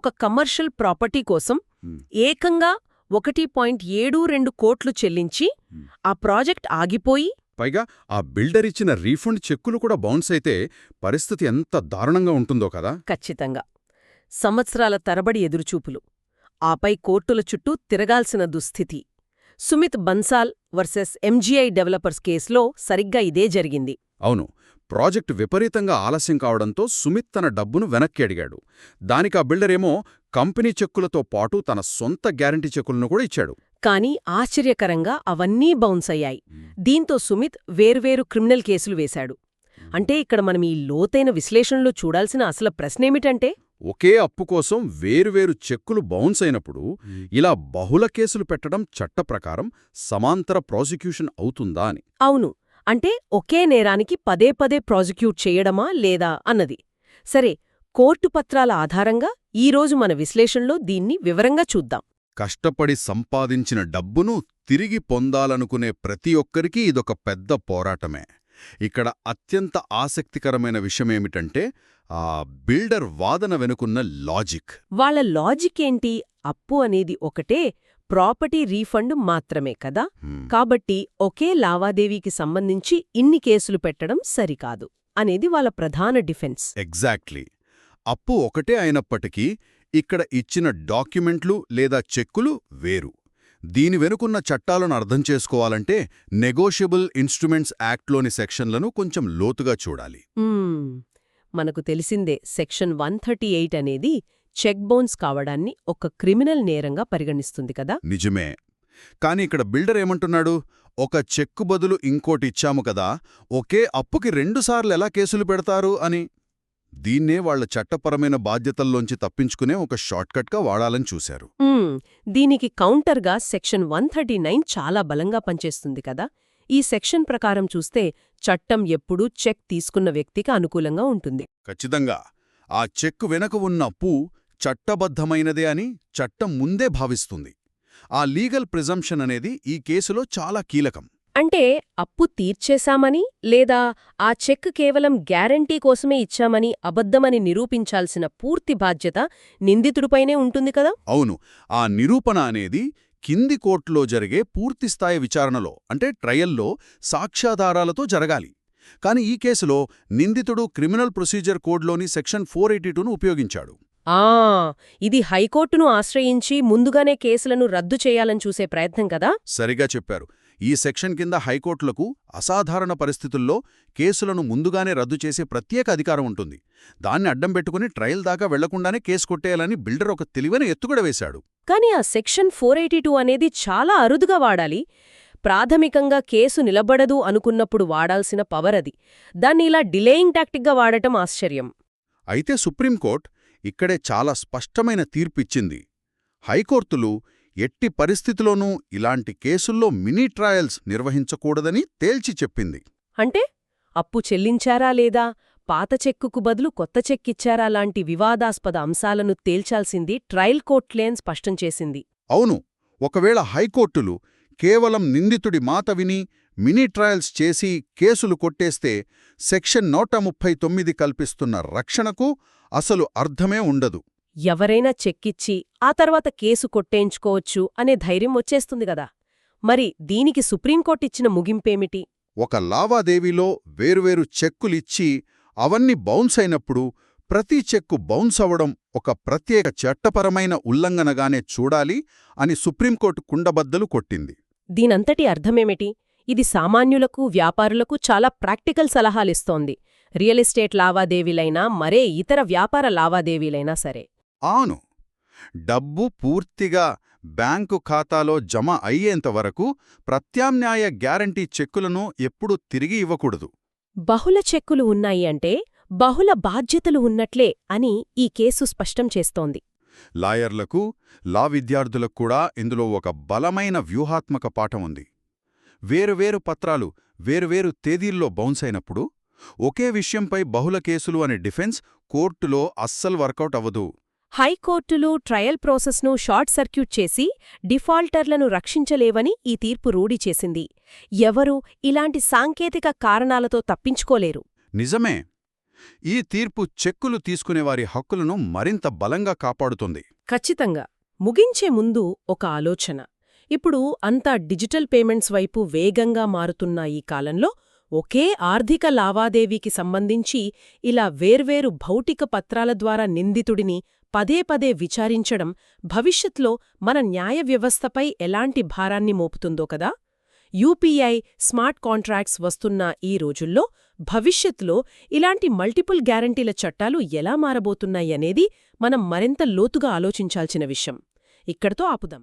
ఒక commercial property కోసం ఏకంగా 1.72 కోట్లు చెల్లించి ఆ ప్రాజెక్ట్ ఆగిపోయి పైగా ఆ బిల్డర్ ఇచ్చిన రీఫండ్ చెక్కులు కూడా బౌన్స్ అయితే పరిస్థితి ఎంత దారుణంగా ఉంటుందో కదా. ఖచ్చితంగా సంవత్సరాల తరబడి ఎదురుచూపులు, ఆపై కోర్టుల చుట్టూ తిరగాల్సిన దుస్థితి. సుమిత్ బన్సాల్ వర్సెస్ ఎంజీఐ డెవలపర్స్ కేసులో సరిగ్గా ఇదే జరిగింది. అవును, ప్రాజెక్టు విపరీతంగా ఆలస్యం కావడంతో సుమిత్ తన డబ్బును వెనక్కి అడిగాడు. దానికి ఆ బిల్డరేమో కంపెనీ చెక్కులతో పాటు తన సొంత గ్యారంటీ చెక్కులను కూడా ఇచ్చాడు. కానీ ఆశ్చర్యకరంగా అవన్నీ బౌన్స్ అయ్యాయి. దీంతో సుమిత్ వేర్వేరు క్రిమినల్ కేసులు వేశాడు. అంటే ఇక్కడ మనం ఈ లోతైన విశ్లేషణలో చూడాల్సిన అసలు ప్రశ్నేమిటంటే, ఒకే అప్పు కోసం వేరువేరు చెక్కులు బౌన్స్ అయినప్పుడు ఇలా బహుళ కేసులు పెట్టడం చట్టప్రకారం సమాంతర ప్రాసిక్యూషన్ అవుతుందా అని. అవును, అంటే ఒకే నేరానికి పదే పదే ప్రాసిక్యూట్ చేయడమా లేదా అన్నది. సరే, కోర్టు పత్రాల ఆధారంగా ఈరోజు మన విశ్లేషణలో దీన్ని వివరంగా చూద్దాం. కష్టపడి సంపాదించిన డబ్బును తిరిగి పొందాలనుకునే ప్రతి ఒక్కరికీ ఇదొక పెద్ద పోరాటమే. ఇక్కడ అత్యంత ఆసక్తికరమైన విషయమేమిటంటే ఆ బిల్డర్ వాదన వెనుకున్న లాజిక్. వాళ్ళ లాజిక్ ఏంటి? అప్పు అనేది ఒకటే, ప్రాపర్టీ రీఫండ్ మాత్రమే కదా. కాబట్టి ఒకే లావాదేవీకి సంబంధించి ఇన్ని కేసులు పెట్టడం సరికాదు అనేది వాళ్ళ ప్రధాన డిఫెన్స్. ఎగ్జాక్ట్లీ. అప్పు ఒకటే అయినప్పటికీ ఇక్కడ ఇచ్చిన డాక్యుమెంట్లు లేదా చెక్కులు వేరు. దీని వెనుకున్న చట్టాలను అర్థం చేసుకోవాలంటే నెగోషియబుల్ ఇన్స్ట్రుమెంట్స్ యాక్ట్లోని సెక్షన్లను కొంచెం లోతుగా చూడాలి. మనకు తెలిసిందే, సెక్షన్ 138 అనేది చెక్ బౌన్స్ కావడాన్ని ఒక క్రిమినల్ నేరంగా పరిగణిస్తుంది కదా. నిజమే. కాని ఇక్కడ బిల్డర్ ఏమంటున్నాడు, ఒక చెక్కు బదులు ఇంకోటి ఇచ్చాము కదా, ఒకే అప్పుకి 2 సార్లు ఎలా కేసులు పెడతారు అని. దీన్నే వాళ్ల చట్టపరమైన బాధ్యతల్లోంచి తప్పించుకునే ఒక షార్ట్కట్గా వాడాలని చూశారు. దీనికి కౌంటర్గా సెక్షన్ 139 చాలా బలంగా పనిచేస్తుంది కదా. ఈ సెక్షన్ ప్రకారం చూస్తే చట్టం ఎప్పుడూ చెక్ తీసుకున్న వ్యక్తికి అనుకూలంగా ఉంటుంది. ఖచ్చితంగా. ఆ చెక్కు వెనక ఉన్న అప్పు చట్టబద్ధమైనదే అని చట్టం ముందే భావిస్తుంది. ఆ లీగల్ ప్రిజంప్షన్ అనేది ఈ కేసులో చాలా కీలకం. అంటే అప్పు తీర్చేశామని లేదా ఆ చెక్ కేవలం గ్యారంటీ కోసమే ఇచ్చామని అబద్ధమని నిరూపించాల్సిన పూర్తి బాధ్యత నిందితుడిపైనే ఉంటుంది కదా. అవును, ఆ నిరూపణ అనేది కింది కోర్టులో జరిగే పూర్తిస్థాయి విచారణలో అంటే ట్రయల్లో సాక్ష్యాధారాలతో జరగాలి. కాని ఈ కేసులో నిందితుడు క్రిమినల్ ప్రొసీజర్ కోడ్లోని సెక్షన్ 482ను ఉపయోగించాడు. ఇది హైకోర్టును ఆశ్రయించి ముందుగానే కేసులను రద్దు చేయాలని చూసే ప్రయత్నం కదా. సరిగా చెప్పారు. ఈ సెక్షన్ కింద హైకోర్టులకు అసాధారణ పరిస్థితుల్లో కేసులను ముందుగానే రద్దు చేసే ప్రత్యేక అధికారం ఉంటుంది. దాన్ని అడ్డం పెట్టుకుని ట్రయల్ దాకా వెళ్లకుండానే కేసు కొట్టేయాలని బిల్డర్ ఒక తెలివైన ఎత్తుగడ వేశాడు. కానీ ఆ సెక్షన్ 482 అనేది చాలా అరుదుగా వాడాలి. ప్రాథమికంగా కేసు నిలబడదు అనుకున్నప్పుడు వాడాల్సిన పవర్ అది. దాన్ని ఇలా డిలేయింగ్ టాక్టిక్గా వాడటం ఆశ్చర్యం. అయితే సుప్రీంకోర్టు ఇక్కడే చాలా స్పష్టమైన తీర్పిచ్చింది. హైకోర్టులు ఎట్టి పరిస్థితిలోనూ ఇలాంటి కేసుల్లో మినీ ట్రయల్స్ నిర్వహించకూడదని తేల్చి చెప్పింది. అంటే అప్పు చెల్లించారా లేదా, పాత చెక్కుకు బదులు కొత్త చెక్కిచ్చారా లాంటి వివాదాస్పద అంశాలను తేల్చాల్సింది ట్రయల్ కోర్టులేని స్పష్టం చేసింది. అవును, ఒకవేళ హైకోర్టులు కేవలం నిందితుడి మాట విని మినీ ట్రయల్స్ చేసి కేసులు కొట్టేస్తే సెక్షన్ 139 కల్పిస్తున్న రక్షణకు అసలు అర్థమే ఉండదు. ఎవరైనా చెక్కిచ్చి ఆ తర్వాత కేసు కొట్టేయించుకోవచ్చు అనే ధైర్యం వచ్చేస్తుంది గదా. మరి దీనికి సుప్రీంకోర్టిచ్చిన ముగింపేమిటి? ఒక లావాదేవీలో వేరువేరు చెక్కులిచ్చి అవన్నీ బౌన్స్ అయినప్పుడు ప్రతి చెక్కు బౌన్స్ అవడం ఒక ప్రత్యేక చట్టపరమైన ఉల్లంఘనగానే చూడాలి అని సుప్రీంకోర్టు కుండబద్దలు కొట్టింది. దీనంతటి అర్థమేమిటి? ఇది సామాన్యులకు, వ్యాపారులకు చాలా ప్రాక్టికల్ సలహాలిస్తోంది. రియల్ ఎస్టేట్ లావాదేవీలైనా మరే ఇతర వ్యాపార లావాదేవీలైనా సరే. అవును, డబ్బు పూర్తిగా బ్యాంకు ఖాతాలో జమ అయ్యేంతవరకు ప్రత్యామ్నాయ గ్యారంటీ చెక్కులను ఎప్పుడూ తిరిగి ఇవ్వకూడదు. బహుళ చెక్కులు ఉన్నాయి అంటే బహుళ బాధ్యతలు ఉన్నట్లే అని ఈ కేసు స్పష్టం చేస్తోంది. లాయర్లకు, లా విద్యార్థులకు కూడా ఇందులో ఒక బలమైన వ్యూహాత్మక పాఠం ఉంది. వేరువేరు పత్రాలు వేరువేరు తేదీల్లో బౌన్స్ అయినప్పుడు ఒకే విషయంపై బహుళ కేసులు అనే డిఫెన్స్ కోర్టులో అస్సలు వర్కౌట్ అవ్వదు. హైకోర్టులు ట్రయల్ ప్రాసెస్ను షార్ట్ సర్క్యూట్ చేసి డిఫాల్టర్లను రక్షించలేవని ఈ తీర్పు రూఢి చేసింది. ఎవరూ ఇలాంటి సాంకేతిక కారణాలతో తప్పించుకోలేరు. నిజమే. ఈ తీర్పు చెక్కులు తీసుకునేవారి హక్కులను మరింత బలంగా కాపాడుతుంది. ఖచ్చితంగా. ముగించే ముందు ఒక ఆలోచన. ఇప్పుడు అంతా డిజిటల్ పేమెంట్స్ వైపు వేగంగా మారుతున్న ఈ కాలంలో ఒకే ఆర్థిక లావాదేవీకి సంబంధించి ఇలా వేర్వేరు భౌతిక పత్రాల ద్వారా నిందితుడిని పదే పదే విచారించడం భవిష్యత్లో మన న్యాయ వ్యవస్థపై ఎలాంటి భారాన్ని మోపుతుందో కదా. యూపీఐ, స్మార్ట్ కాంట్రాక్ట్స్ వస్తున్న ఈ రోజుల్లో భవిష్యత్తులో ఇలాంటి మల్టిపుల్ గ్యారంటీల చట్టాలు ఎలా మారబోతున్నాయనేది మనం మరింత లోతుగా ఆలోచించాల్సిన విషయం. ఇక్కడితో ఆపుదాం.